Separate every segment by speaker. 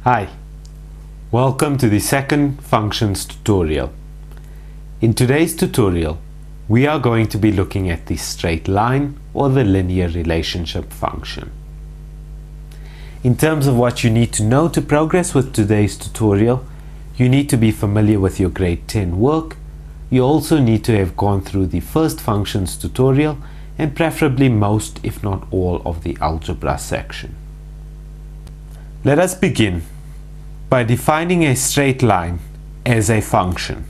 Speaker 1: Hi, welcome to the second functions tutorial. In today's tutorial, we are going to be looking at the straight line or the linear relationship function. In terms of what you need to know to progress with today's tutorial, you need to be familiar with your grade 10 work. You also need to have gone through the first functions tutorial and preferably most, if not all, of the algebra section. Let us begin by defining a straight line as a function.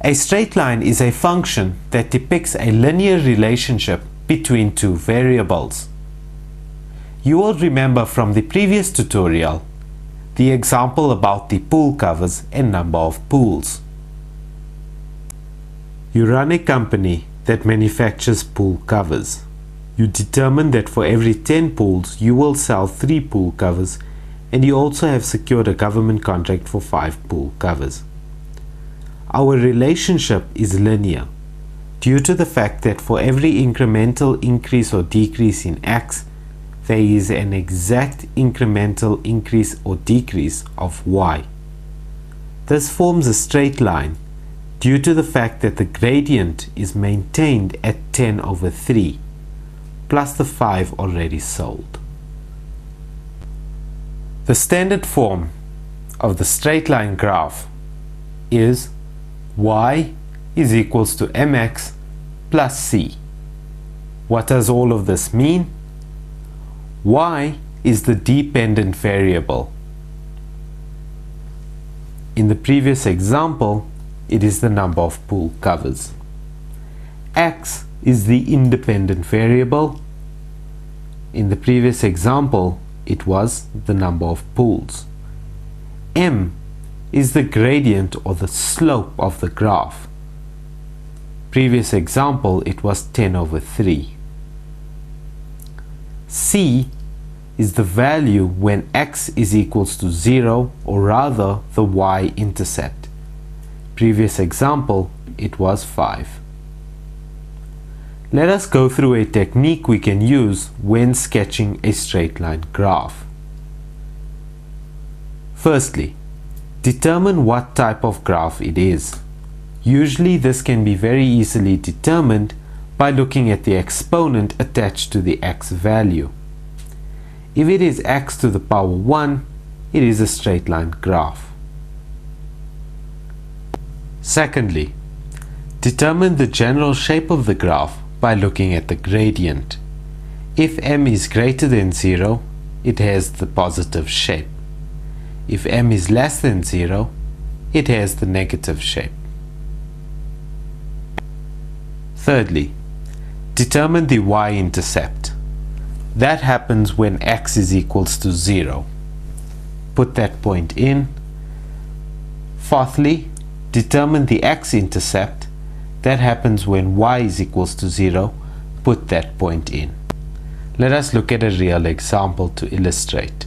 Speaker 1: A straight line is a function that depicts a linear relationship between two variables. You will remember from the previous tutorial the example about the pool covers and number of pools. You run a company that manufactures pool covers. You determine that for every 10 pools you will sell 3 pool covers, and you also have secured a government contract for 5 pool covers. Our relationship is linear due to the fact that for every incremental increase or decrease in x, there is an exact incremental increase or decrease of y. This forms a straight line due to the fact that the gradient is maintained at 10/3 plus the 5 already sold. The standard form of the straight line graph is y is equals to mx plus c. What does all of this mean? Y is the dependent variable. In the previous example, it is the number of pool covers. X is the independent variable. In the previous example, it was the number of pools. M is the gradient or the slope of the graph. Previous example, it was 10/3. C is the value when x is equals to 0, or rather the y-intercept. Previous example, it was 5. Let us go through a technique we can use when sketching a straight line graph. Firstly, determine what type of graph it is. Usually this can be very easily determined by looking at the exponent attached to the x value. If it is x to the power 1, it is a straight line graph. Secondly, determine the general shape of the graph by looking at the gradient. If m is greater than 0, it has the positive shape. If m is less than 0, it has the negative shape. Thirdly, determine the y-intercept. That happens when x is equals to 0. Put that point in. Fourthly, determine the x-intercept. That happens when y is equals to 0. Put that point in. Let us look at a real example to illustrate.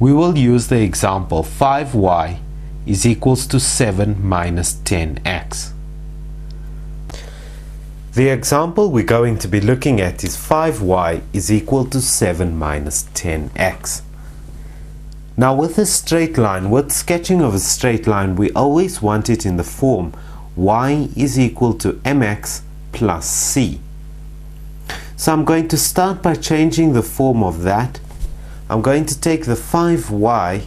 Speaker 1: We will use the example 5y is equals to 7 minus 10x. The example we're going to be looking at is 5y is equal to 7 minus 10x. Now with a straight line, with sketching of a straight line, we always want it in the form y is equal to mx plus c. So I'm going to start by changing the form of that. I'm going to take the 5y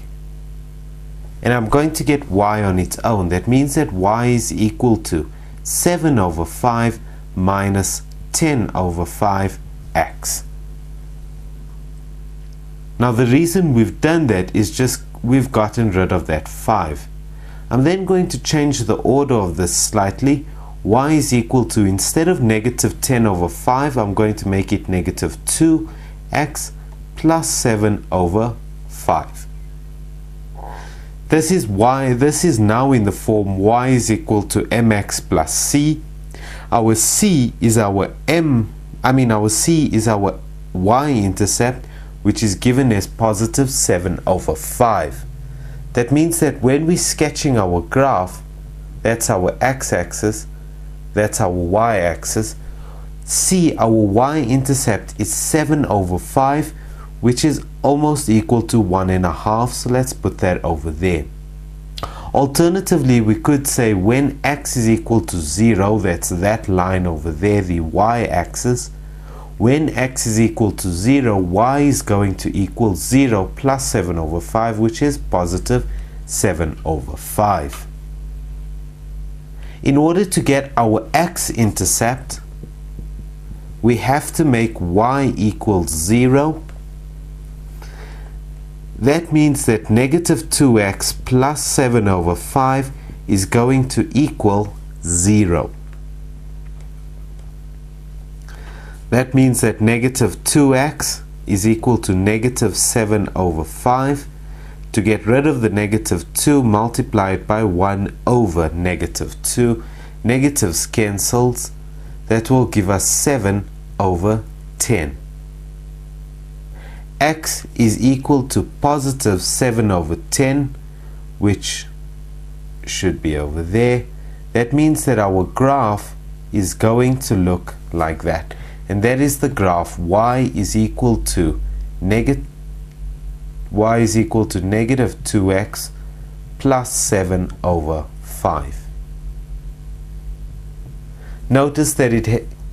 Speaker 1: and I'm going to get y on its own. That means that y is equal to 7/5 minus 10/5x. Now the reason we've done that is just we've gotten rid of that 5. I'm then going to change the order of this slightly. Y is equal to, instead of negative 10/5, I'm going to make it negative 2x plus 7/5. This is now in the form y is equal to mx plus c. Our c is our y-intercept, which is given as positive 7/5. That means that when we're sketching our graph, that's our x-axis, that's our y-axis, c, our y-intercept is 7/5, which is almost equal to 1.5, so let's put that over there. Alternatively, we could say when x is equal to 0, that's that line over there, the y-axis. When x is equal to 0, y is going to equal 0 plus 7 over 5, which is positive 7 over 5. In order to get our x-intercept, we have to make y equal 0. That means that negative 2x plus 7 over 5 is going to equal 0. That means that negative 2x is equal to negative 7 over 5. To get rid of the negative 2, multiply it by 1 over negative 2. Negatives cancels. That will give us 7 over 10. X is equal to positive 7 over 10, which should be over there. That means that our graph is going to look like that. And that is the graph y is equal to negative 2x plus 7 over 5. Notice that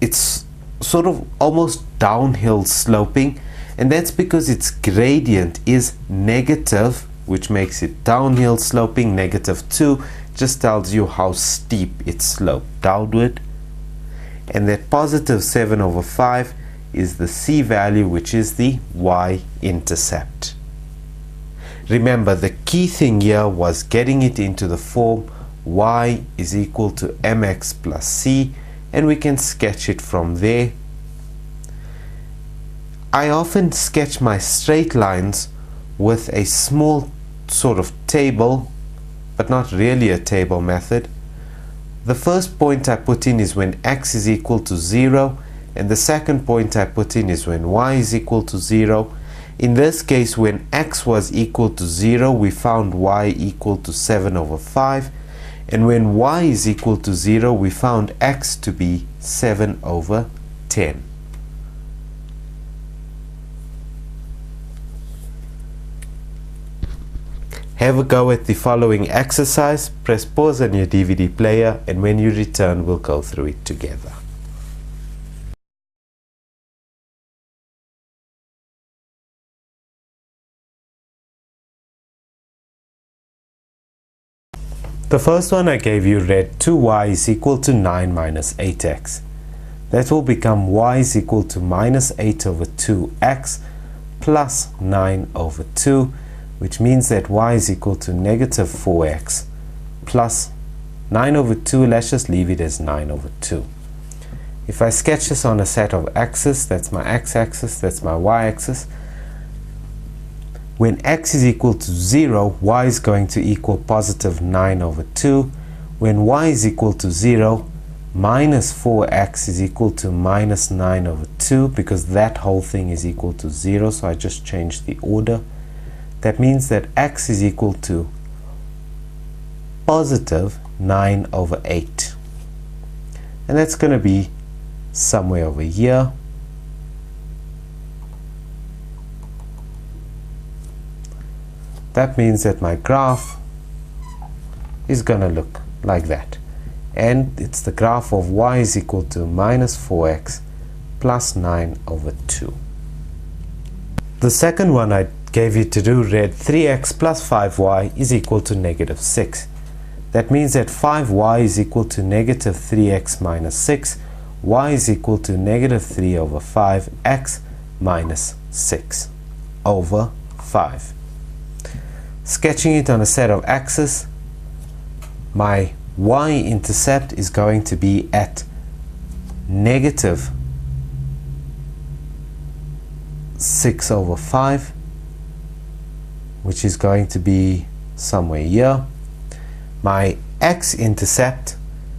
Speaker 1: it's sort of almost downhill sloping, and that's because its gradient is negative, which makes it downhill sloping. Negative 2 just tells you how steep it sloped downward. And that positive 7 over 5 is the c value, which is the y-intercept. Remember, the key thing here was getting it into the form y is equal to mx plus c, and we can sketch it from there. I often sketch my straight lines with a small sort of table, but not really a table method. The first point I put in is when x is equal to 0, and the second point I put in is when y is equal to 0. In this case, when x was equal to 0, we found y equal to 7 over 5, and when y is equal to 0, we found x to be 7 over 10. Have a go at the following exercise. Press pause on your DVD player, and when you return, we'll go through it together. The first one I gave you read 2y is equal to 9 minus 8x. That will become y is equal to minus 8 over 2x plus 9 over 2, which means that y is equal to negative 4x plus 9 over 2, let's just leave it as 9 over 2. If I sketch this on a set of axes, that's my x-axis, that's my y-axis. When x is equal to 0, y is going to equal positive 9 over 2. When y is equal to 0, minus 4x is equal to minus 9 over 2, because that whole thing is equal to 0, so I just changed the order. That means that x is equal to positive 9 over 8. And that's going to be somewhere over here. That means that my graph is going to look like that. And it's the graph of y is equal to minus 4x plus 9 over 2. The second one I gave you to do read 3x plus 5y is equal to negative 6. That means that 5y is equal to negative 3x minus 6. Y is equal to negative 3 over 5x minus 6 over 5. Sketching it on a set of axes, my y-intercept is going to be at negative 6 over 5, which is going to be somewhere here. My x-intercept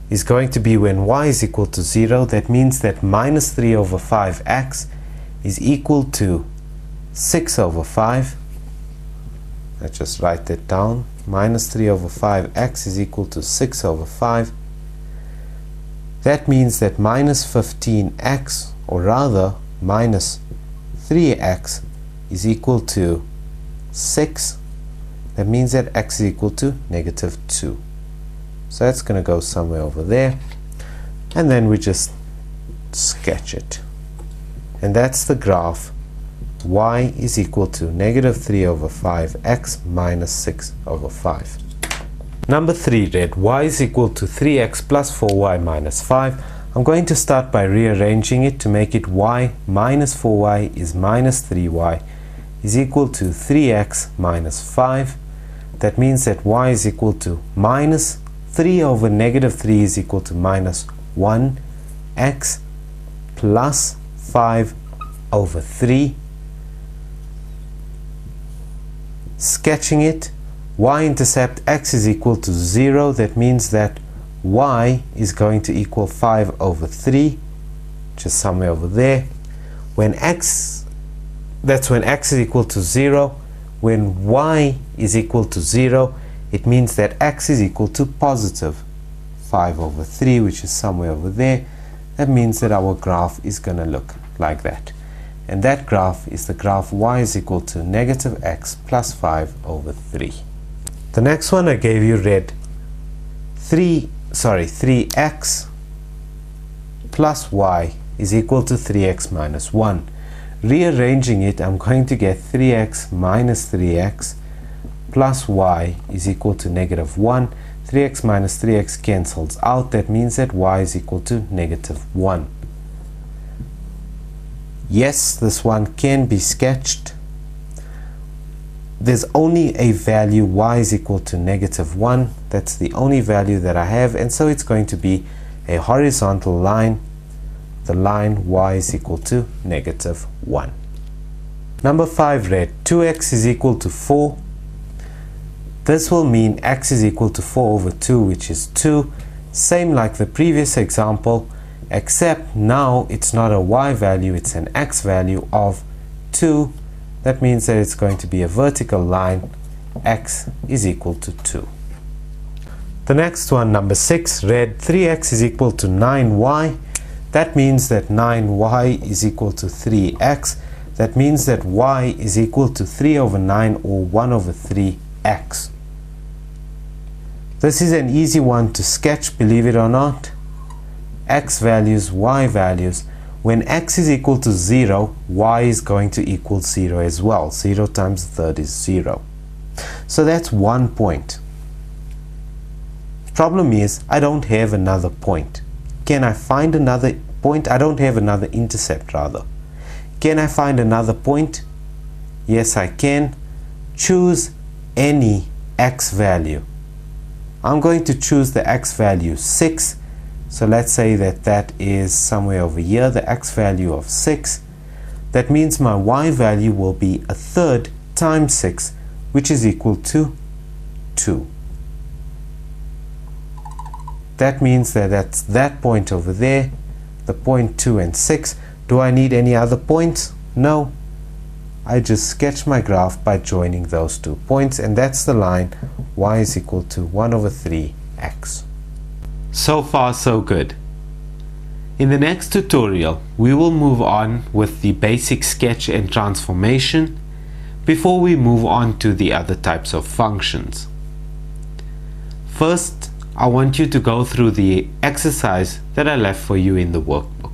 Speaker 1: is going to be when y is equal to 0. That means that minus 3 over 5x is equal to 6 over 5. Let's just write that down. Minus 3 over 5x is equal to 6 over 5. That means that minus 15x, or rather minus 3x, is equal to 6, that means that x is equal to negative 2. So that's going to go somewhere over there, and then we just sketch it. And that's the graph y is equal to negative 3 over 5x minus 6 over 5. Number 3 read y is equal to 3x plus 4y minus 5. I'm going to start by rearranging it to make it y minus 4y is minus 3y is equal to 3x minus 5. That means that y is equal to minus 3 over negative 3 is equal to minus 1x plus 5 over 3. Sketching it, y-intercept x is equal to 0. That means that y is going to equal 5 over 3, just somewhere over there. That's when x is equal to 0. When y is equal to 0, it means that x is equal to positive 5 over 3, which is somewhere over there. That means that our graph is going to look like that. And that graph is the graph y is equal to negative x plus 5 over 3. The next one I gave you read 3x plus y is equal to 3x minus 1. Rearranging it, I'm going to get 3x minus 3x plus y is equal to negative 1. 3x minus 3x cancels out. That means that y is equal to negative 1. Yes, this one can be sketched. There's only a value y is equal to negative 1. That's the only value that I have, and so it's going to be a horizontal line. The line y is equal to negative 1. Number 5 read 2x is equal to 4. This will mean x is equal to 4 over 2, which is 2. Same like the previous example, except now it's not a y value, it's an x value of 2. That means that it's going to be a vertical line. X is equal to 2. The next one, number 6, read 3x is equal to 9y. That means that 9y is equal to 3x. That means that y is equal to 3 over 9 or 1 over 3x. This is an easy one to sketch, believe it or not. X values, y values. When x is equal to 0, y is going to equal 0 as well. 0 times the third is 0. So that's 1 point. Problem is, I don't have another point. Can I find another point? I don't have another intercept, rather. Can I find another point? Yes, I can. Choose any x value. I'm going to choose the x value 6. So let's say that that is somewhere over here, the x value of 6. That means my y value will be a third times 6, which is equal to 2. That means that that's that point over there, the point 2 and 6. Do I need any other points? No. I just sketch my graph by joining those 2 points, and that's the line y is equal to 1 over 3x. So far so good. In the next tutorial, we will move on with the basic sketch and transformation before we move on to the other types of functions. First, I want you to go through the exercise that I left for you in the workbook.